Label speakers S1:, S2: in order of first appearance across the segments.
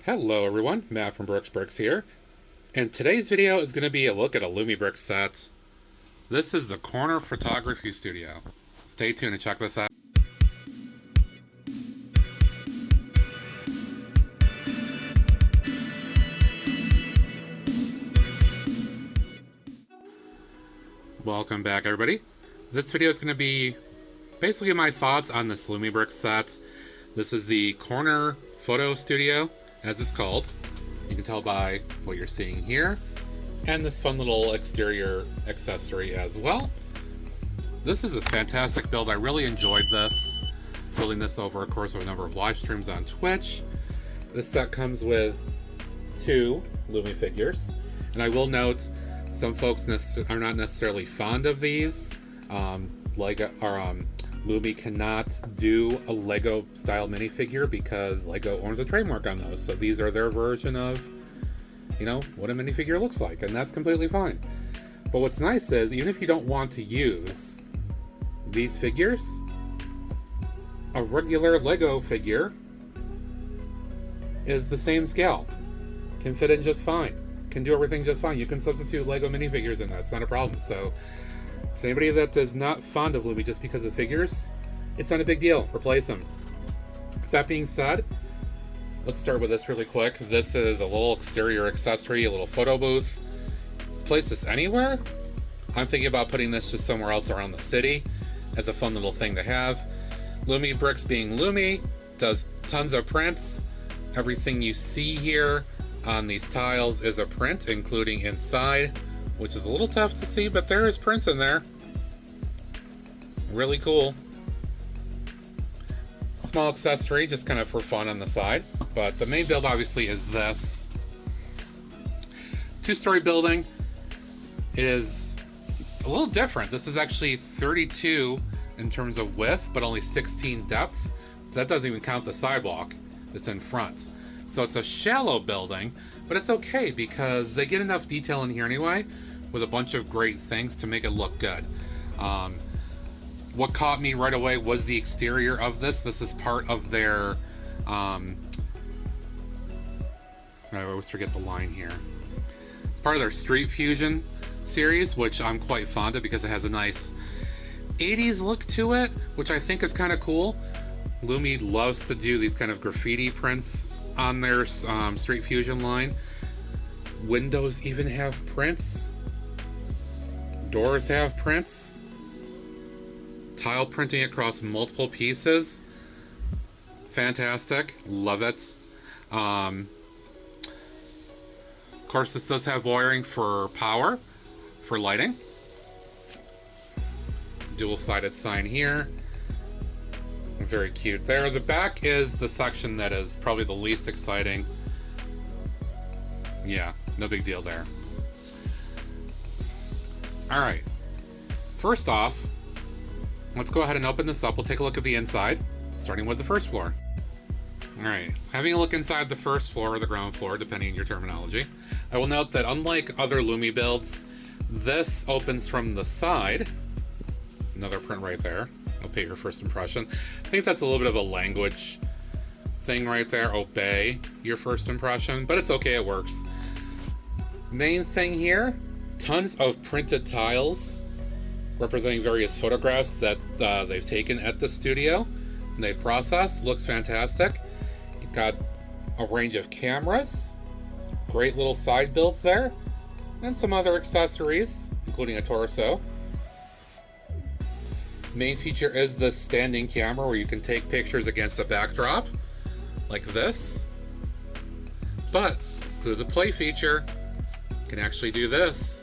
S1: Hello everyone, Matt from Bricks here, and today's video is going to be a look at a Lumibricks set. This is the Corner Photography Studio. Stay tuned and check this out. Welcome back everybody. This video is going to be basically my thoughts on this Lumibricks set. This is the Corner Photo Studio, as it's called. You can tell by what you're seeing here, and this fun little exterior accessory as well. This is a fantastic build. I really enjoyed this, building this over a course of a number of live streams on Twitch. This set comes with 2 Lumi figures, and I will note some folks are not necessarily fond of these. Lumi cannot do a Lego style minifigure because Lego owns a trademark on those. So these are their version of, you know, what a minifigure looks like, and that's completely fine. But what's nice is, even if you don't want to use these figures, a regular Lego figure is the same scale, can fit in just fine, can do everything just fine. You can substitute Lego minifigures in that, it's not a problem. So to anybody that is not fond of Lumi just because of figures, it's not a big deal. Replace them. That being said, let's start with this really quick. This is a little exterior accessory, a little photo booth. Place this anywhere. I'm thinking about putting this just somewhere else around the city as a fun little thing to have. Lumibricks, being Lumi, does tons of prints. Everything you see here on these tiles is a print, including inside, which is a little tough to see, but there is prints in there. Really cool. Small accessory, just kind of for fun on the side. But the main build obviously is this. 2-story building. It is a little different. This is actually 32 in terms of width, but only 16 depth. That doesn't even count the sidewalk that's in front. So it's a shallow building, but it's okay because they get enough detail in here anyway, with a bunch of great things to make it look good. What caught me right away was the exterior of this. This is part of their, I always forget the line here. It's part of their Street Fusion series, which I'm quite fond of because it has a nice 80s look to it, which I think is kind of cool. Lumi loves to do these kind of graffiti prints on their Street Fusion line. Windows even have prints. Doors have prints. Tile printing across multiple pieces. Fantastic. Love it. Of course, this does have wiring for power, for lighting. Dual-sided sign here. Very cute there. The back is the section that is probably the least exciting. Yeah, no big deal there. Alright. First off, let's go ahead and open this up. We'll take a look at the inside, starting with the first floor. Alright, having a look inside the first floor or the ground floor, depending on your terminology. I will note that unlike other Lumi builds, this opens from the side. Another print right there. Obey your first impression. I think that's a little bit of a language thing right there. Obey your first impression, but it's okay, it works. Main thing here, tons of printed tiles representing various photographs that they've taken at the studio and they've processed. Looks fantastic. You've got a range of cameras, great little side builds there, and some other accessories, including a torso. Main feature is the standing camera where you can take pictures against a backdrop like this, but there's a play feature. You can actually do this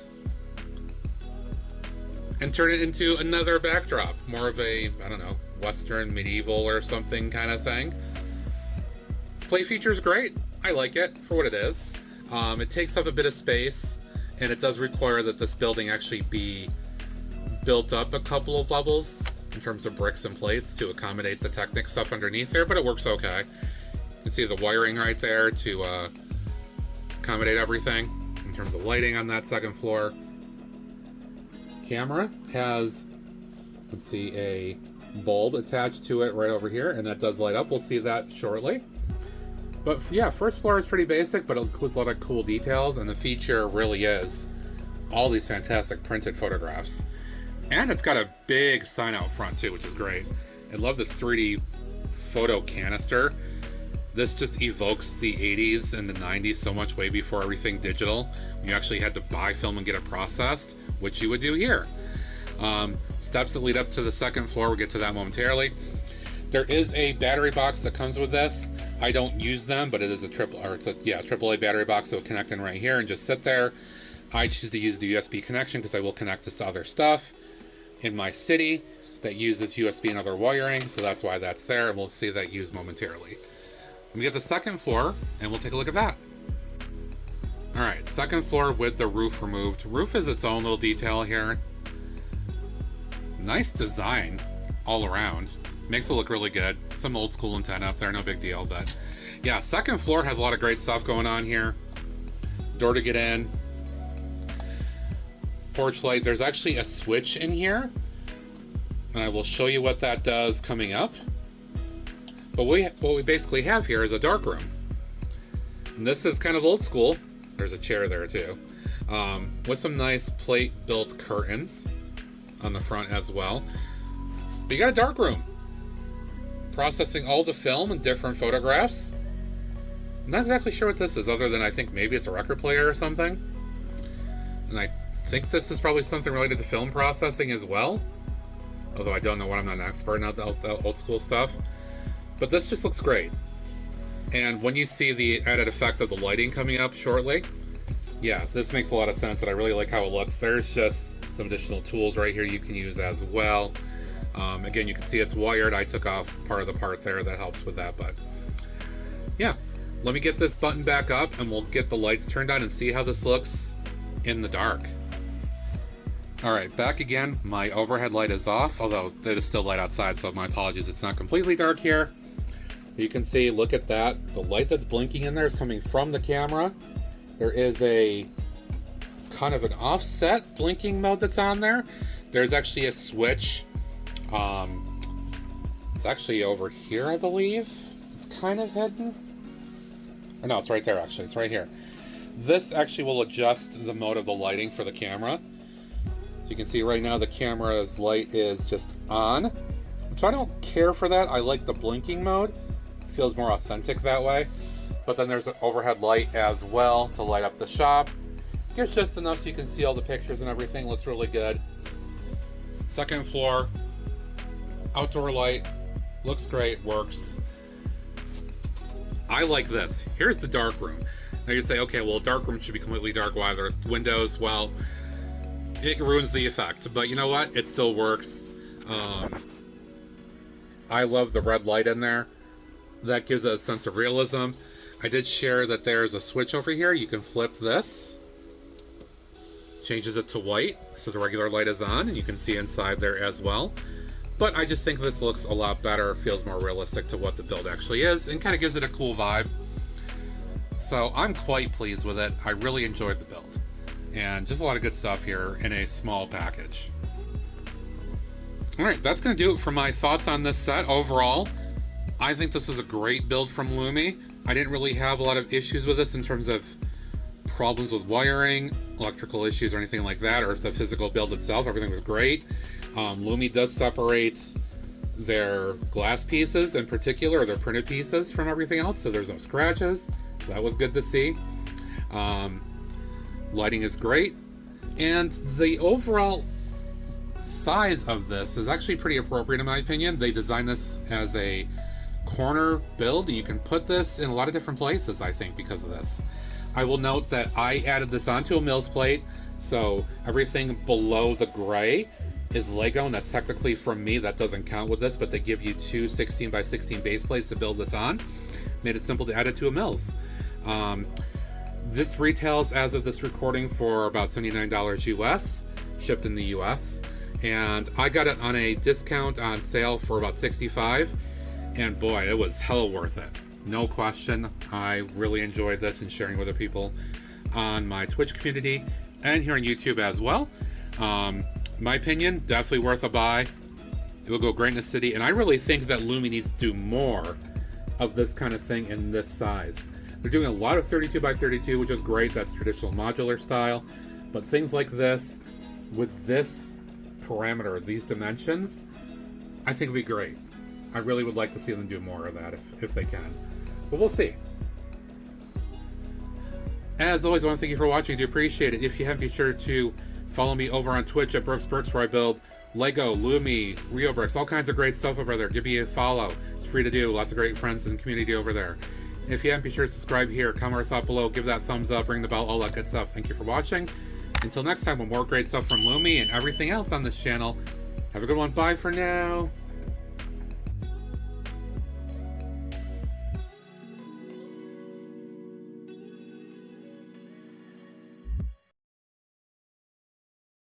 S1: and turn it into another backdrop, more of a, I don't know, Western, medieval or something kind of thing. Play feature is great. I like it for what it is. It takes up a bit of space, and it does require that this building actually be built up a couple of levels in terms of bricks and plates to accommodate the Technic stuff underneath there, but it works okay. You can see the wiring right there to accommodate everything in terms of lighting on that second floor. Camera has, let's see, a bulb attached to it right over here, and that does light up. We'll see that shortly. But yeah, first floor is pretty basic, but it includes a lot of cool details, and the feature really is all these fantastic printed photographs. And it's got a big sign out front too, which is great. I love this 3D photo canister. This just evokes the 80s and the 90s so much, way before everything digital. You actually had to buy film and get it processed, which you would do here. Steps that lead up to the second floor, we'll get to that momentarily. There is a battery box that comes with this. I don't use them, but it is a AAA battery box that will connect in right here and just sit there. I choose to use the USB connection because I will connect this to other stuff in my city that uses USB and other wiring, so that's why that's there, and we'll see that used momentarily. We get the second floor, and we'll take a look at that. All right, second floor with the roof removed. Roof is its own little detail here. Nice design all around. Makes it look really good. Some old school antenna up there, no big deal, but yeah, second floor has a lot of great stuff going on here. Door to get in. Porch light. There's actually a switch in here, and I will show you what that does coming up. But what we basically have here is a dark room. And this is kind of old school. There's a chair there too. With some nice plate-built curtains on the front as well. But you got a dark room. Processing all the film and different photographs. I'm not exactly sure what this is, other than I think maybe it's a record player or something. And I think this is probably something related to film processing as well. Although I don't know what, I'm not an expert in the old school stuff. But this just looks great. And when you see the added effect of the lighting coming up shortly, yeah, this makes a lot of sense, and I really like how it looks. There's just some additional tools right here you can use as well. Again, you can see it's wired. I took off part of the part there that helps with that, but yeah. Let me get this button back up, and we'll get the lights turned on and see how this looks in the dark. All right, back again. My overhead light is off, although it is still light outside, so my apologies. It's not completely dark here. You can see, look at that. The light that's blinking in there is coming from the camera. There is a kind of an offset blinking mode that's on there. There's actually a switch. It's actually over here, I believe. It's kind of hidden. Or no, it's right there, actually. It's right here. This actually will adjust the mode of the lighting for the camera. So you can see right now the camera's light is just on, which I don't care for that. I like the blinking mode. It feels more authentic that way. But then there's an overhead light as well to light up the shop. Gives just enough so you can see all the pictures and everything. Looks really good. Second floor, outdoor light, looks great, works. I like this. Here's the dark room. Now you'd say, okay, well, dark room should be completely dark. Why are there windows? Well, it ruins the effect, but you know what? It still works. I love the red light in there. That gives it a sense of realism. I did share that there's a switch over here. You can flip this. Changes it to white, so the regular light is on, and you can see inside there as well. But I just think this looks a lot better, feels more realistic to what the build actually is, and kind of gives it a cool vibe. So I'm quite pleased with it. I really enjoyed the build. And just a lot of good stuff here in a small package. Alright, that's going to do it for my thoughts on this set overall. I think this was a great build from Lumi. I didn't really have a lot of issues with this in terms of problems with wiring, electrical issues, or anything like that, or the physical build itself. Everything was great. Lumi does separate their glass pieces in particular, or their printed pieces, from everything else, so there's no scratches. So that was good to see. Lighting is great, and the overall size of this is actually pretty appropriate in my opinion. They designed this as a corner build, and you can put this in a lot of different places, I think, because of this. I will note that I added this onto a Mills plate, so everything below the gray is Lego, and that's technically from me. That doesn't count with this, but they give you two 16 by 16 base plates to build this on. Made it simple to add it to a Mills. This retails, as of this recording, for about $79 US, shipped in the US. And I got it on a discount on sale for about $65, and boy, it was hell worth it. No question. I really enjoyed this and sharing with other people on my Twitch community and here on YouTube as well. My opinion, definitely worth a buy. It will go great in the city, and I really think that Lumi needs to do more of this kind of thing in this size. They're doing a lot of 32 by 32, which is great. That's traditional modular style. But things like this, with this parameter, these dimensions, I think would be great. I really would like to see them do more of that if they can. But we'll see. As always, I want to thank you for watching. I do appreciate it. If you haven't, be sure to follow me over on Twitch at Brooks, where I build Lego, Lumi, Rio bricks, all kinds of great stuff over there. Give me a follow. It's free to do. Lots of great friends and community over there. And if you haven't, be sure to subscribe here. Comment a thought below. Give that thumbs up. Ring the bell. All that good stuff. Thank you for watching. Until next time, with more great stuff from Lumi and everything else on this channel. Have a good one. Bye for now.